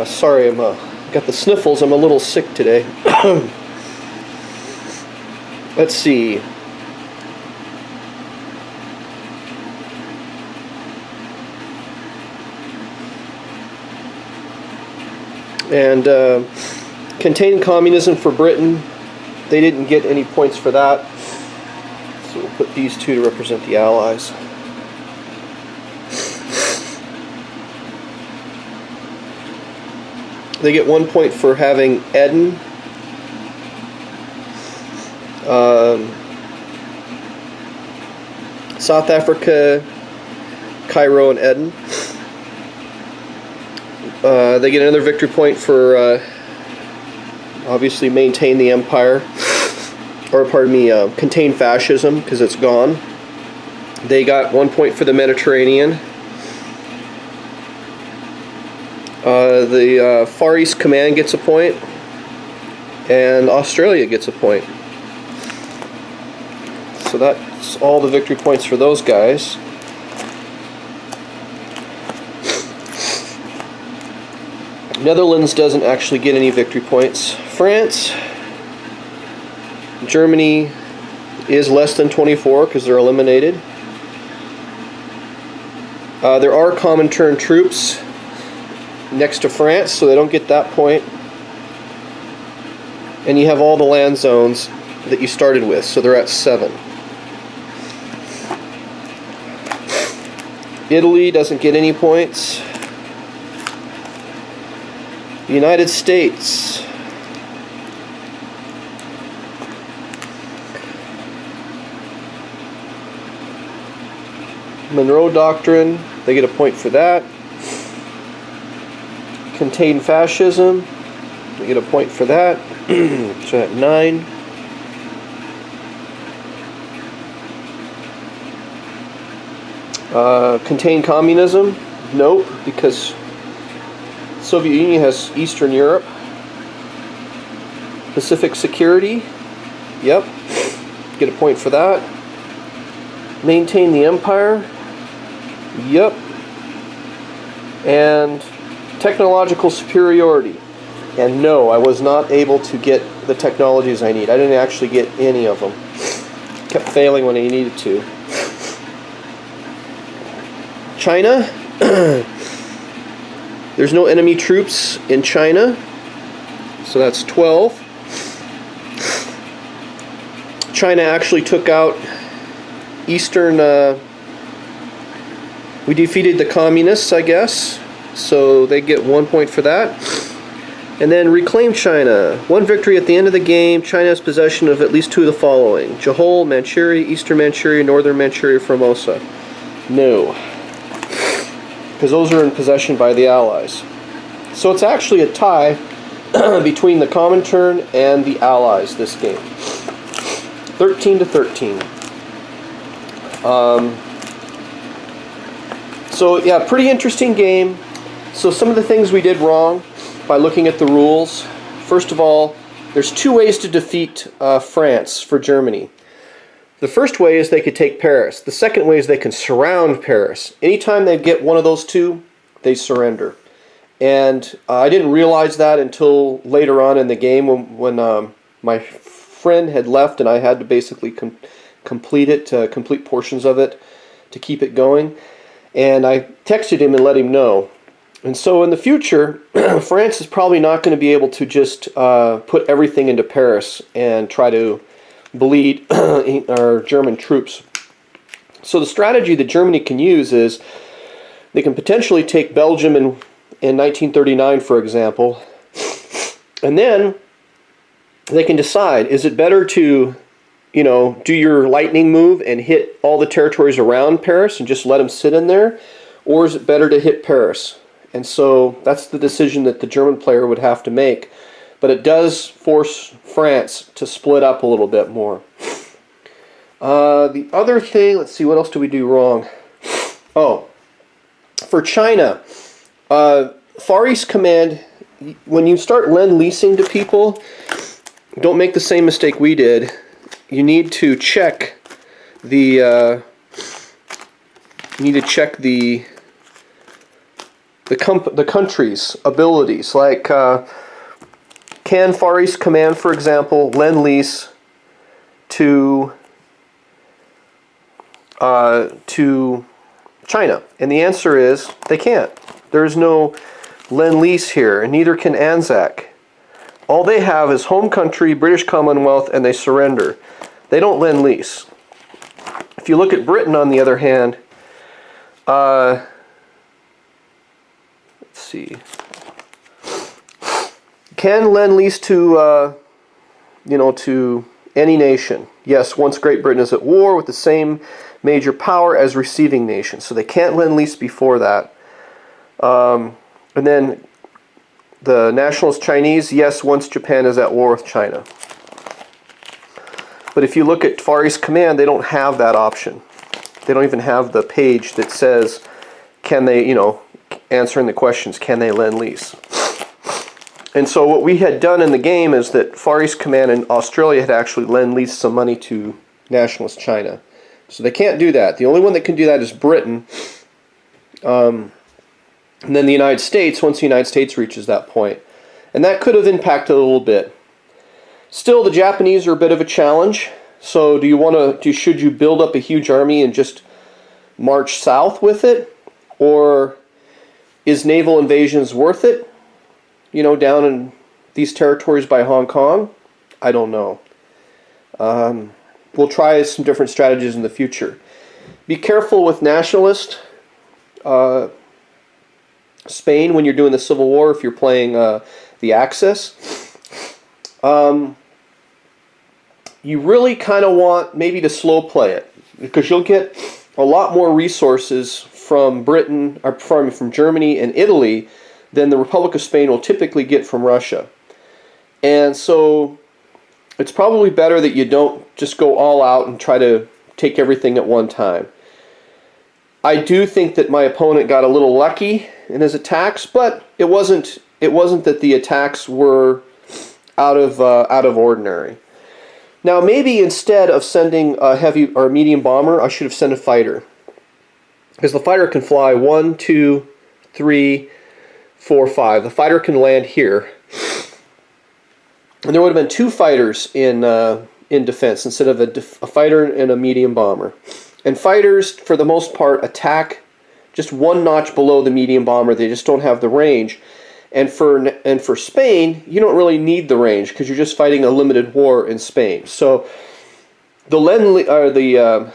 A: Sorry, I'm got the sniffles. I'm a little sick today. Let's see. And contain communism for Britain. They didn't get any points for that. So we'll put these two to represent the Allies. They get 1 point for having Eden. South Africa, Cairo, and Eden. They get another victory point for obviously maintain the empire, or pardon me, contain fascism, because it's gone. They got 1 point for the Mediterranean. The Far East Command gets a point, and Australia gets a point. So that's all the victory points for those guys. Netherlands doesn't actually get any victory points. France, Germany is less than 24 because they're eliminated. There are Comintern troops next to France, so they don't get that point. And you have all the land zones that you started with, so they're at 7. Italy doesn't get any points. The United States. Monroe Doctrine, they get a point for that. Contain fascism, they get a point for that. So at 9. Contain communism, nope, because Soviet Union has Eastern Europe. Pacific security, yep, get a point for that. Maintain the empire, yep. And technological superiority, and no, I was not able to get the technologies I need. I didn't actually get any of them. Kept failing when I needed to. China. There's no enemy troops in China, so that's 12. China actually took out Eastern. We defeated the communists, I guess, so they get 1 point for that. And then reclaim China. 1 victory at the end of the game. China has possession of at least 2 of the following: Johor, Manchuria, Eastern Manchuria, Northern Manchuria, Formosa. No, because those are in possession by the Allies. So it's actually a tie between the Comintern and the Allies this game. 13-13. So yeah, pretty interesting game. So some of the things we did wrong by looking at the rules. First of all, there's two ways to defeat France for Germany. The first way is they could take Paris. The second way is they can surround Paris. Anytime they get one of those two, they surrender. And I didn't realize that until later on in the game when my friend had left and I had to basically complete portions of it to keep it going. And I texted him and let him know. And so in the future, France is probably not going to be able to just put everything into Paris and try to bleed our German troops. So the strategy that Germany can use is they can potentially take Belgium in 1939, for example, and then they can decide, is it better to, do your lightning move and hit all the territories around Paris and just let them sit in there, or is it better to hit Paris? And so that's the decision that the German player would have to make. But it does force France to split up a little bit more. The other thing, let's see, what else do we do wrong? Oh, for China, Far East Command, when you start lend-leasing to people, don't make the same mistake we did. You need to check the country's abilities. Like, can Far East Command, for example, lend-lease to China? And the answer is they can't. There's no lend-lease here, and neither can Anzac. All they have is home country, British Commonwealth, and they surrender. They don't lend-lease. If you look at Britain, on the other hand, let's see, can lend-lease to to any nation. Yes, once Great Britain is at war with the same major power as receiving nation, so they can't lend-lease before that. And then the nationalist Chinese, yes, once Japan is at war with China. But if you look at Far East Command, they don't have that option. They don't even have the page that says, can they, answering the questions, can they lend-lease? And so what we had done in the game is that Far East Command in Australia had actually lend-leased some money to nationalist China. So they can't do that. The only one that can do that is Britain. And then the United States, once the United States reaches that point. And that could have impacted a little bit. Still, the Japanese are a bit of a challenge. So should you build up a huge army and just march south with it? Or is naval invasions worth it? Down in these territories by Hong Kong? I don't know. We'll try some different strategies in the future. Be careful with nationalist Spain when you're doing the Civil War, if you're playing the Axis. You really kind of want maybe to slow play it, because you'll get a lot more resources from from Germany and Italy than the Republic of Spain will typically get from Russia. And so it's probably better that you don't just go all out and try to take everything at one time. I do think that my opponent got a little lucky in his attacks, but it wasn't that the attacks were out of ordinary. Now, maybe instead of sending a heavy or medium bomber, I should have sent a fighter, because the fighter can fly 1, 2, 3, 4, 5. The fighter can land here, and there would have been 2 fighters in defense instead of a fighter and a medium bomber. And fighters, for the most part, attack just one notch below the medium bomber. They just don't have the range. And for Spain, you don't really need the range, because you're just fighting a limited war in Spain. So the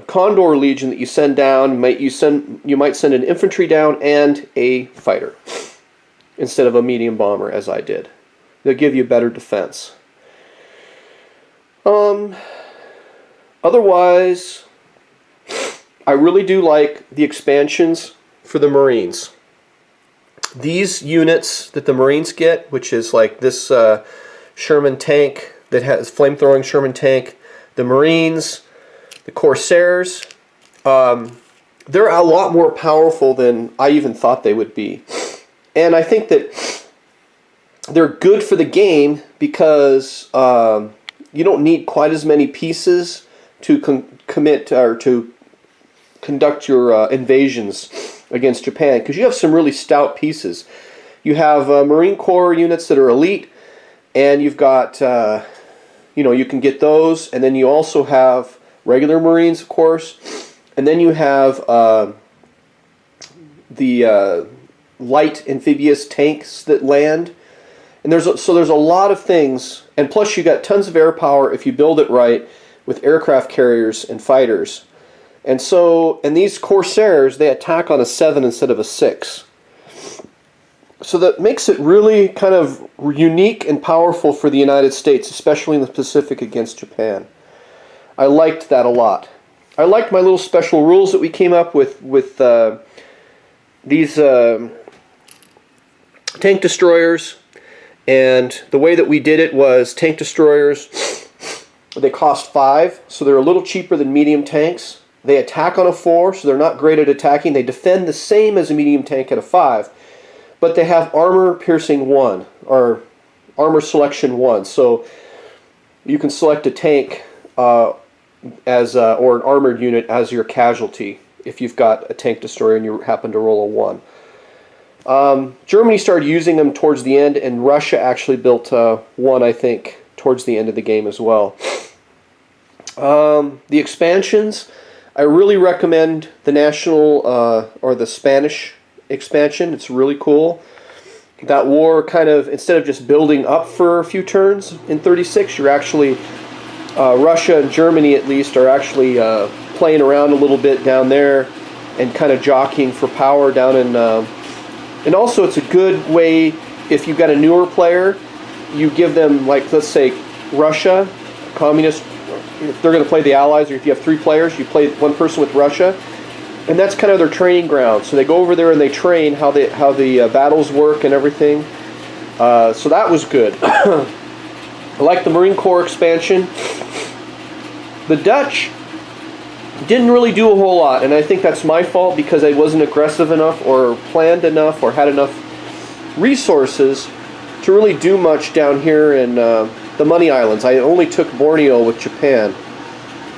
A: Condor Legion that you send down, you might send an infantry down and a fighter instead of a medium bomber, as I did. They'll give you better defense. Otherwise, I really do like the expansions for the Marines. These units that the Marines get, which is like this Sherman tank that has flamethrowing Sherman tank, the Marines, the Corsairs, they're a lot more powerful than I even thought they would be. And I think that they're good for the game because you don't need quite as many pieces to commit or to conduct your invasions against Japan, because you have some really stout pieces. You have Marine Corps units that are elite, and you've got, you can get those, and then you also have regular Marines, of course, and then you have the light amphibious tanks that land, and there's a lot of things, and plus you got tons of air power if you build it right with aircraft carriers and fighters. And these Corsairs, they attack on a 7 instead of a 6. So that makes it really kind of unique and powerful for the United States, especially in the Pacific against Japan. I liked that a lot. I liked my little special rules that we came up with these tank destroyers. And the way that we did it was tank destroyers, they cost 5, so they're a little cheaper than medium tanks. They attack on a 4, so they're not great at attacking. They defend the same as a medium tank at a 5. But they have armor piercing 1, or armor selection 1. So you can select a tank or an armored unit as your casualty if you've got a tank destroyer and you happen to roll a 1. Germany started using them towards the end, and Russia actually built one, I think, towards the end of the game as well. The expansions, I really recommend the national or the Spanish expansion. It's really cool. That war kind of, instead of just building up for a few turns in 36, you're actually, Russia and Germany at least, are actually playing around a little bit down there and kind of jockeying for power down in, and also it's a good way, if you've got a newer player, you give them, like, let's say Russia, communist, if they're going to play the Allies, or if you have 3 players, you play one person with Russia, and that's kind of their training ground. So they go over there and they train how the battles work and everything. So that was good. I like the Marine Corps expansion. The Dutch didn't really do a whole lot, and I think that's my fault because I wasn't aggressive enough or planned enough or had enough resources to really do much down here in the Money Islands. I only took Borneo with Japan,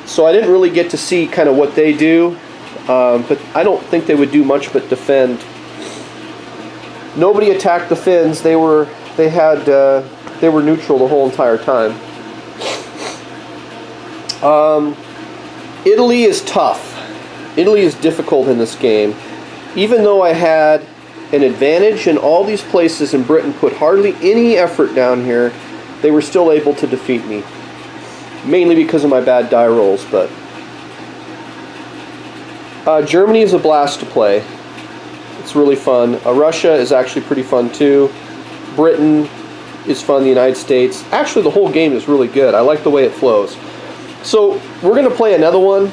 A: so I didn't really get to see kind of what they do. But I don't think they would do much but defend. Nobody attacked the Finns. They were neutral the whole entire time. Italy is tough. Italy is difficult in this game. Even though I had an advantage in all these places, and Britain put hardly any effort down here, they were still able to defeat me. Mainly because of my bad die rolls, but Germany is a blast to play. It's really fun. Russia is actually pretty fun too. Britain is fun. The United States. Actually, the whole game is really good. I like the way it flows. So we're going to play another one.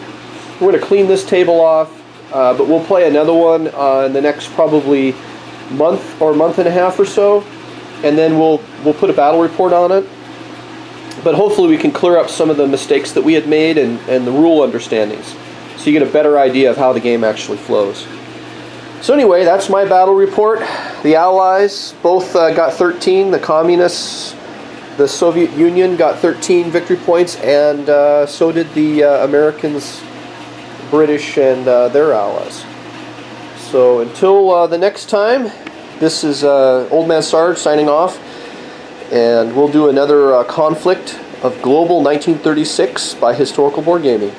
A: We're going to clean this table off, but we'll play another one in the next probably month or month and a half or so, and then we'll put a battle report on it. But hopefully we can clear up some of the mistakes that we had made and the rule understandings, so you get a better idea of how the game actually flows. So anyway, that's my battle report. The Allies both got 13. The Communists, the Soviet Union, got 13 victory points, and so did the Americans, British, and their allies. So until the next time, this is Old Man Sarge signing off, and we'll do another conflict of Global 1936 by Historical Board Gaming.